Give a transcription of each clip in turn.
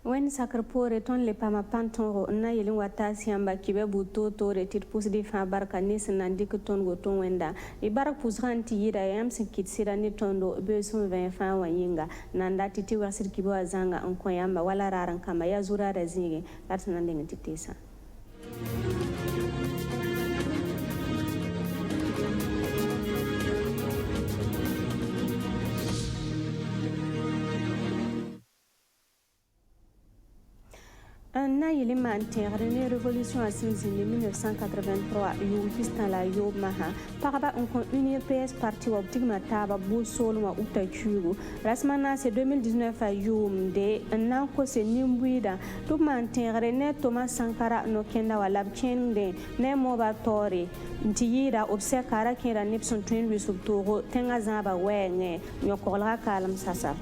Wen sakr pore ton le pama panton na yelin wata siamba kibe buto to retir pus di fa barka ni sinandi ko ton go ton wenda e barak pus ranti yida yam sin kit sira ni tondo be sun 20 fa wanyinga nanda titi wasir kibo azanga on ko yamba wala raran kama ya zura da zinge latana ndenge titesa. Na yili man tẽegre ne révolution a sẽn zĩndi 1983 yʋʋm pistan la yoob masã pagba n kõ UNPS parti wa b tigma taaba bʋʋs soolem wã uta kiugu rasma naase 2019 a yʋʋmde n na n kose nin-buɩɩdã tɩ b maan tẽegre ne Thomas Sankara no kẽnda wa la b kẽngde ne mooba taoore n tɩ yɩɩda b sɛka ra kẽeda neb sẽn tõe n lʋɩs b toogo tẽngã zãaba wɛɛngẽ yõ-koglga kaalem sasa.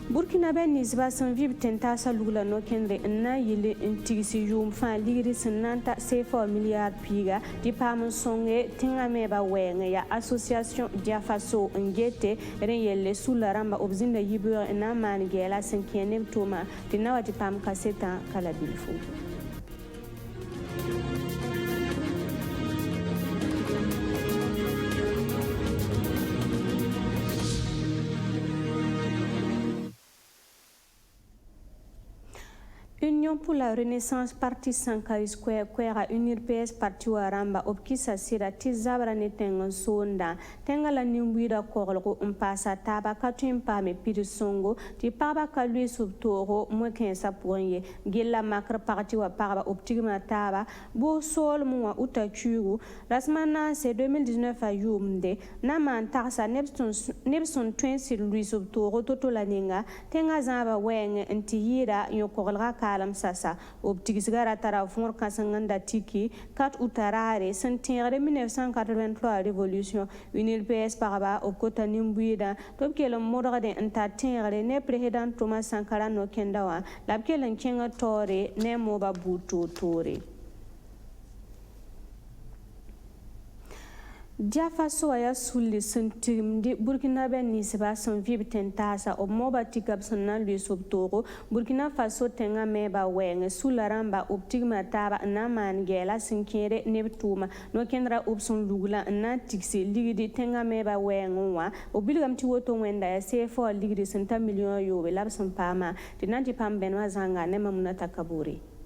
Burkinabe nisba sẽn vɩb tẽn-taasã lugla no-kẽndre n na n yɩl n tigsi yʋʋm fãa ligri sẽn na n ta CFA milyaar piiga tɩ paam n sõnge tẽngã meeba wɛɛngẽ yaa association Diafaso n gete rẽ yelle sula rãmba b zĩnda yibeoog n na n maan gɛɛla sẽn kẽ neb tʋʋma tɩ na wa tɩ paam kasetã kala bilfo. Union pour la Renaissance parti Sankari Square kwɛɛga UNPS parti wa rãmba b kɩsa sɩda tɩ zabra ne tẽng n soonda tẽngã la nin-buɩɩda koglgo n paasa taaba ka tõe n paame pid-sõngo tɩ pagba ka lʋɩs b toogo mo-kẽensã pʋgẽ ye gella makr pag tɩ wa pagba b tigma taaba bʋʋs soolem wã uta kiugu rasma naanse 2019 a yʋʋmde na maan tagsa neb sẽn tõe n sɩd lʋɩs b toogo to-to la ninga tẽngã zãaba wɛɛngẽ n tɩ yɩɩda yõ-koglga kaalem sasa b tigsga ra tara võor kãseng n da tiki kat utaraare sẽn tẽegde 1983 révolution UNPS pagba b kota nin-buɩɩdã tɩ b kell n modgde n tar tẽegre ne président Thomas Sankara no-kẽnda wã la b kell n kẽng taoore ne mooba buud toor-toore. Diafaso ya sulli sẽn tigimdi Burkinabe ninsba sẽn vɩb tẽn-taasa b mooba tika b sẽn na n lʋɩs b toogo Burkina Faso tẽngã meeba wɛɛngẽ sula rãmba b tigma taaba n na n maan gɛɛla sẽn kẽede neb tʋʋma no-kẽndra b sẽn lugla n na n tigsi ligdi tẽngã meeba wɛɛngẽ wã b bilgame tɩ woto wẽnda yaa CFA ligdi sẽn ta miliyõ yoobe la b sẽn paama tɩ na n tɩ paam bẽnwã zãnga ne Mamuna Takabore.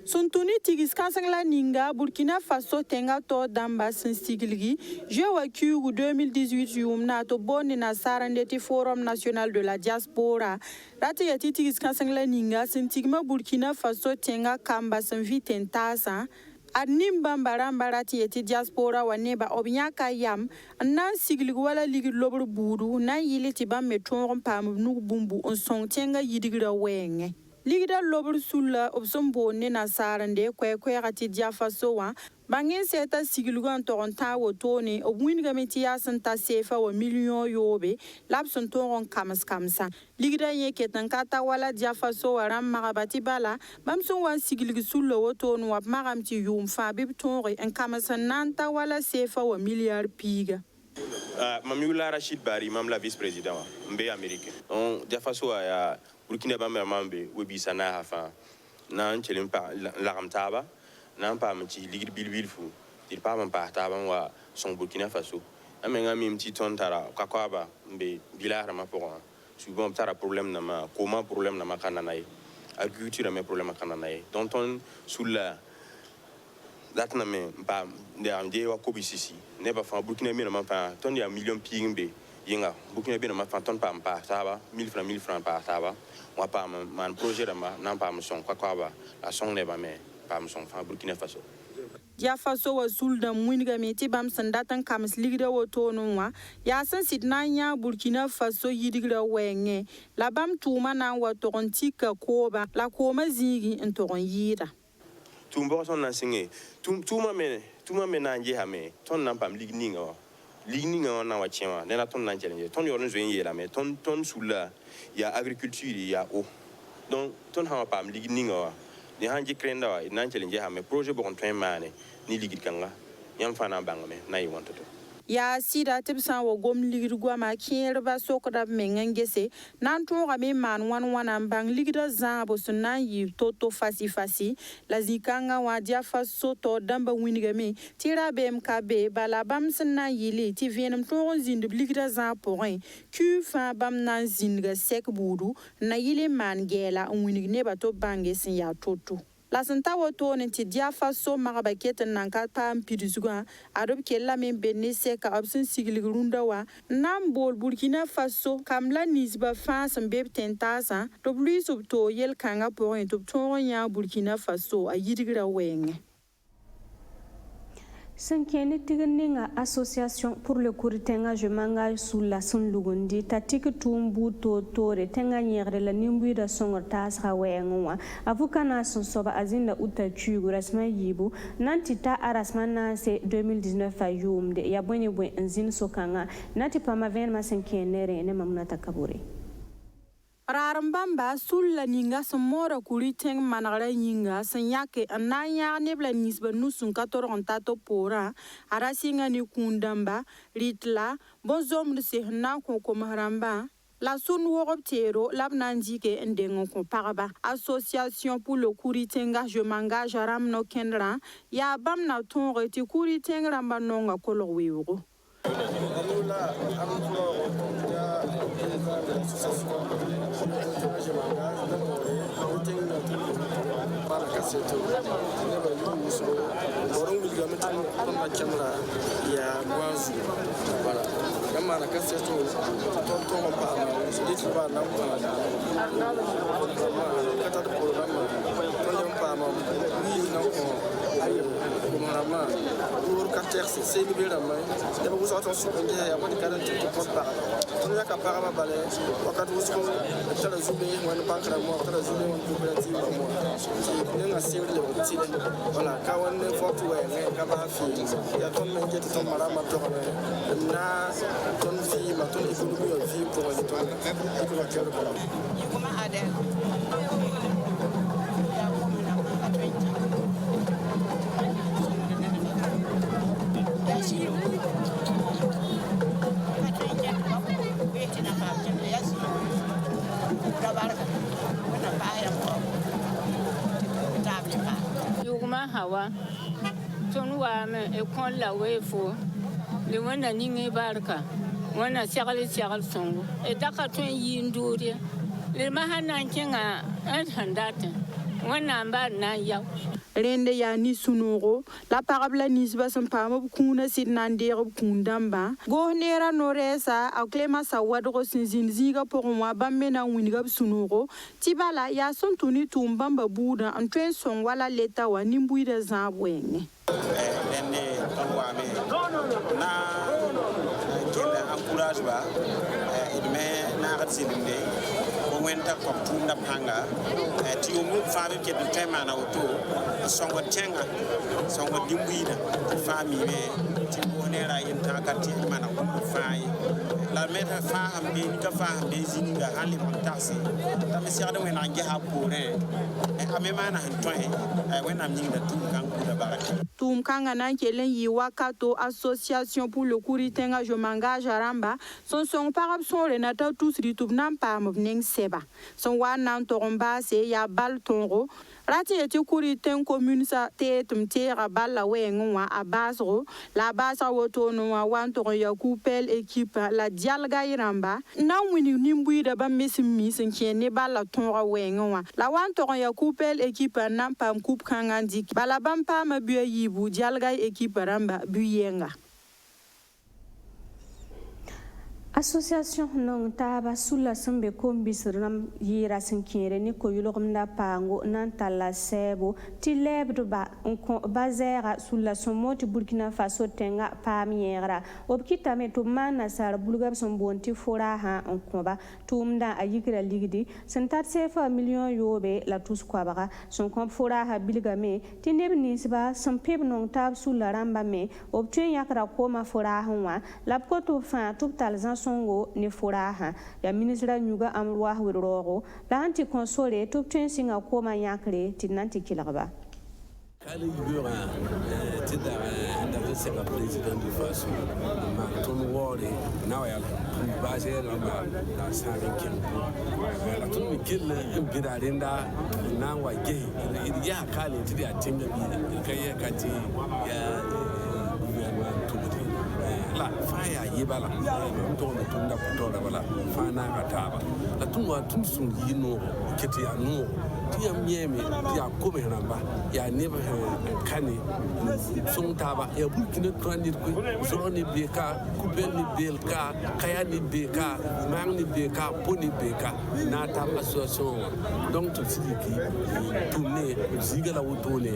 Suntuni tigis kãseng la ninga Burkina Faso tẽngã tao dãmba sẽn siglgi Jewa kiugu 2018 yʋʋm na tɩ boonde nasaara nde tɩ Forum national de la diaspora ra tɩ yaa tɩ tigis kãseng la ninga sẽn tigma Burkina Faso tẽngã kamba sẽn vɩ tẽn-taasã ad nin-bãmba rãmba ra tɩ yaa tɩ diaspora wa neba b yãka yam n na n siglg wala ligd lobr buudu na n yɩl tɩ bãmb me tõog n paam b nug bũmbu n sõng tẽngã yidgrã wɛɛngẽ. Ligda lobr sulla b sẽn boonde nasaarende koɛɛga tɩ Diafaso wã bãng n sɛɛta siglgã n tog n tãag wotone b wingame tɩ yaa sẽn ta seefa wa miliyõ yoobe la b sẽn tõog n kams-kamsã ligda yẽ ket n ka ta wala Diafaso wa rãmb magba tɩ bala bãmb sẽn wa n siglg sulla wotone wã b magame tɩ yʋʋm fãa bɩ b tõoge n kams n na n ta wala seefa wa milyaar piiga. Mam yʋla Rachid Bari mam la vice-président wã n be Amérique Diafaso wã yaa Burkina bãmb mam be we-biisã naasã fãa na n kell n lagem taaba na n paam n tɩ ligd bil-bil fu tɩ d paam n paas taaba n wa sõng Burkina Faso a mengã mim tɩ tõnd tara ka-koaaba n be bilaasrãmbã pʋgẽ wã souvent b tara problème nãmbã koomã problème nãmbã ka nana ye agriculture me problème ka nana ye donc tõnd sulla datname n paam n dee wa kobi sisi nebã fãa Burkina menãmbã fãa tõnd yaa million piig n be yĩnga Burkina benãmbã fãa tõnd paam n paas taaba 1000 francs paas taaba wã paam n maan projet rãmba na n paam n sõng ka-koaaba la sõng nebã me paam n sõng fãa Burkina Faso. Diafaso wa suldã wingame tɩ bãmb sẽn dat n kams ligda wotone wã yaa sẽn sɩd na n yãag Burkina Faso yidgrã wɛɛngẽ la bãmb tʋʋmã na n wa tog n tika kooba la koomã zĩigi n tog n yɩɩda. Tʋʋm-bɔg sõnd na n sɩngẽ tʋʋmã me na n gesame tõnd na n paam ligd ninga wã ligning on a wachema nena ton nan challenge ton yorn zoen yela mais ton soula il y a agriculture il y a eau donc ton ha pam ligning wa ni hanji krenda wa nan challenge ha mais projet bon train mané ni ligid kanga yam fana bangame na yi wonto ya sida tibsan wo gom ligirgwa ma kier ba sokda mengengese nan to ga me man wan bang ligida za bo sunan yi toto fasi la zikanga wa dia faso to damba winiga me tira bmkb bala bam sunan yili ti vienem to zind ligida za porin ku fa bam nan zinga sek budu na yili man gela winig ne ba to bange sin ya toto la santa woto ne ti dia faso magabaket nan ka pam piduzuga adob kella men benese ka absin sigilgrunda wa nam bol Burkina Faso kamla nisba fa sam beb tentasa to bluis to yel kanga point to tonya Burkina Faso a yidigra wenge Sankeni Tiganinga Association pour le Kuritenga Jemanga sous la Sunlugundi, Tatik Tumbu Tore, Tenga Nyere, la Nimbuida Songotas Hawenga, Avukana Sonsoba Azinda Utachu, Rasma Yibu, Nantita Arasmana se 2019 a Yum, de Yabweni Nzin Sokanga, Nati Pamaven Masenkenere, Nemamnata Kaburi. Rarambamba sulla ninga samora kuriteng managara ninga sanyake ananya nebla nisba nusun katoronta to pora arasinga ni kundamba ritla bonzom de sehna ko maharamba la sun worobtero labnanjike ndengo ko paraba association pour le kuritenga je m'engage aram no kendra ya bamna ton reti kuritenga manonga kolowiro c'est libéré mais il faut attention il y a pas de garantie de porte par on a qu'à parler balai quand vous êtes la journée on ne pas que la mort la journée on peut dire moi c'est une série de petits voilà quand on est fort ouais mais quand ma fille il y a ton mec qui tombe malade ma toi na ton fille ma ton économie vie pour les toi pour la quelle comment adèle hawa ton wa me e kon la wefo le wana ninge barka wana chagal songo e daka ton yinduri le mahana kenga an handate wana mba na yaw rende ya ni sunuro la parabla nisba sampama kuna sidnandere kundamba go nera noresa a klema sa wadro sinzinziga pour moi bamena winiga sunuro tibala ya sontuni tumbamba buda antwen son wala leta wa nimbuida zabwenge rende tonwa me na kenda encourage ba idme na gatsilinde ko wenta ko tunda panga ti o mu faabe ke de tema na auto songo tenga songo dimbuida fami me ti bonera yenta kati mana ko faayi la meta faam be ni ka faam be zininga hali montasi ta me siade wena nge ha pore amema na hantoy wena mninga tu kan ku da baraka tum kanga na kelen yi wakato association pour le kuritenga je m'engage aramba son parab son renata tous ritub nam pam ning seba son wan nan toromba se ya bal tonro rati eti kuriten commune sa tetum tera balla wenwa abasro la basa woto no wan to ya coupel équipe la dialga iramba na wini nimbuida ba misin kene balla tonra wenwa la wan to ya coupel équipe nam pam coupe kangandi bala bam pam bu yibu dialga équipe ramba buyenga Association non taba sulla sembe kombisram yira sinkere ni ko yulogmda pango nan tala sebo ti lebdo ba bazera sulla somoti Burkina Faso tenga pamiera obkita me to mana sar bulgab sombonti fora ha onkoba tumda ayigra ligdi sentat sefa million yobe la tous kwabara son kom fora ha bilgame ti nebni sba sampeb non tab sulla ramba me obtuen yakra koma fora hanwa labkoto fa tubtal songo ne furaha ya ministra nyuga amruwa wirrogo la anti console to tensinga koma yakre tinanti kilaba kale yura tida da se la president du faso ma ton wore na ya base la sare kin la ton mikil bidarinda na wa ge ya kale tidi atinga bi kai kati ya la faya yibala to na tunda kutora bala fana kataba la tunwa tunsun yino kiti ya no tiya mieme tiya kome namba ya neba kani sumtaba ya Burkina trandir ko zone beka kubeni belka kaya ni beka mangni beka poni beka na ta association donc tout ce qui tourner zigala wotone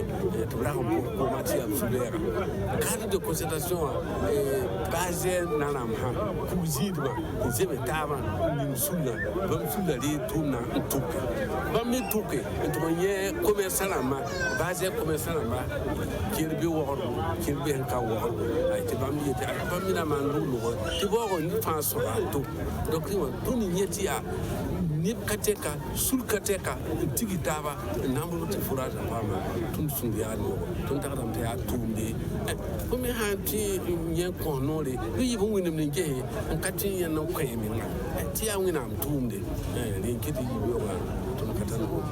to raho ko matia subera cadre de concertation basé nanam ha kuzidma zebe taba ni sunna bam sunna li tuna tuke bam mi tuke to ye commerçant ma basé commerçant ma kirbi wor kirbi ka wor ay ti bam yete bam mi na mandu lo ti bo ni fanso to donc to ni yeti ya ni kateka sul kateka tigi taba namlo ti furata fama tun sun ya no tun ta dam ta tumbe ko mi ha ti nye ko no le yi bo wini mi nge en kati ya no ko mi na ti ya wina am tumde ni kiti yi yo wa tun katano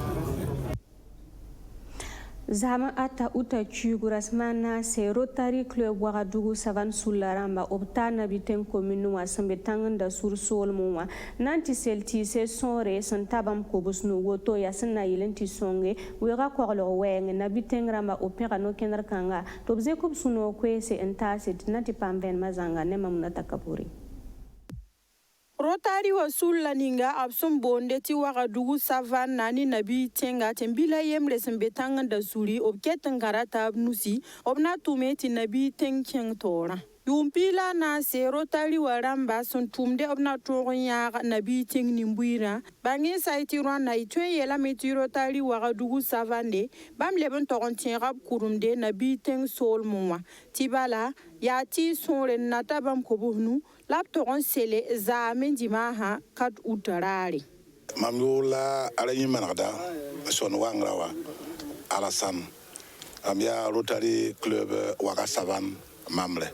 Zama ata uta chugurasmana se Rotary Club Ouagadougou Savane Soularamba obtana biten commune wa sambe tanganda sur sol mowa nanti selti se sonre santabam kobusnu woto ya sanna yilenti songe wega kwaglo weng na biten ramba opera no kenar kanga tobze kubsuno kwese entase tinati pamben mazanga ne mamuna takapuri Rotary wa sulla ninga absum bonde ti Ouagadougou Savane nani nabi tenga tembila yemle sembetanga da suri obketan garata abnusi obna tumeti nabi tenkeng tora yumpila na se Rotary wa ramba son tumde obna toron ya nabi teng nimbuira bangi saiti ron na itwe yela meti Rotary Ouagadougou Savane bam leben toron tiengab kurumde nabi teng sol monwa tibala ya ti sonre natabam kobuhnu laptoron sele za mendimaha kat utarari mamula alayi manada son wangrawa alasan amya Rotary Club Ouagadougou Savane mamle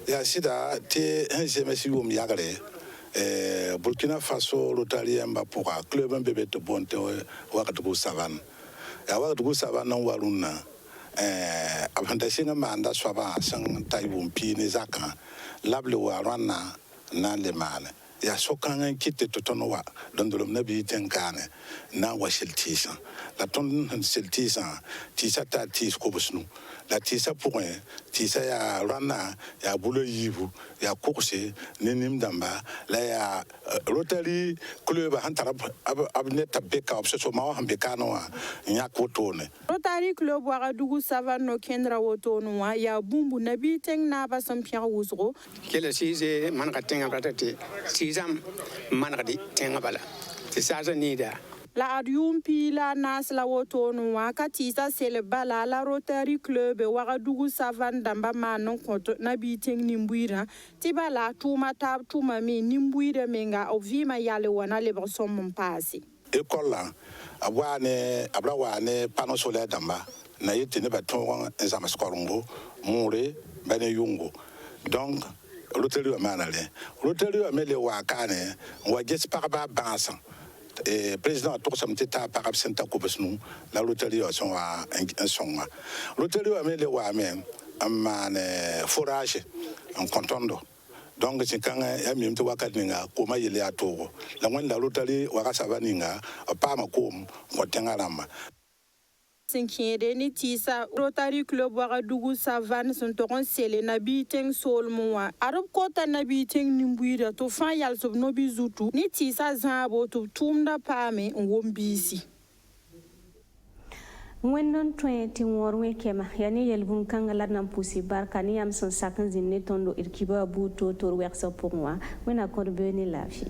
ya sida te hemesi wum yagare Burkina Faso Rotary amba pour club mbebe to bonte Ouagadougou Savane ya Ouagadougou Savane non waruna abanda singa manda swaba sang taibum pi ne zaka lable warana na le mane ya sokanga kite totonowa dondolom nabi tenkane na washiltisa la ton siltisa tisa ta tis kobusnu la tisa point tisa ya rana ya bulo yibu ya kurse nenim damba la ya Rotary Club hantara abneta beka obseso ma hambeka no nya kotone Rotary Club Ouagadougou Savane no kendra wotono wa ya bumbu nabi teng na basam pierre wusro kele size man ka tenga ratati sizam man ka di tenga bala ti saza nida la adiumpi la nas la wotono wa katisa sele bala la Rotary Club Ouagadougou Savane damba manon konto nabi teng nimbuira tibala tuma tab tuma mi nimbuira menga ovima yale wana le bosom mpasi école ablawane panneau solaire damba na yiti ne baton ezama skolongo mure bane yungo donc Rotary wa manale Rotary wa mele wa kane wa jes parba bansa président to samti ta parab senta ko besnu la Rotary wa son wa un songa Rotary wa mele wa men amane forage en contondo donc c'est quand ya mimto wakadinga koma yele atoko la ngwan la Rotary Ouagadougou Savane nga pa makom ko tengarama Sinkede ni tisa Rotary Club Wagadugu Savan sun togon sele na biteng solmoa arab kota na biteng nimbuira to fan yal sob no bizutu ni tisa zabo to tumda pame ngombisi Wendon 20 worwe kema yani yelbun kangala nan pusi barka ni am son sakan zinne tondo irkiba buto tor weksa pour moi wena korbe ni lafi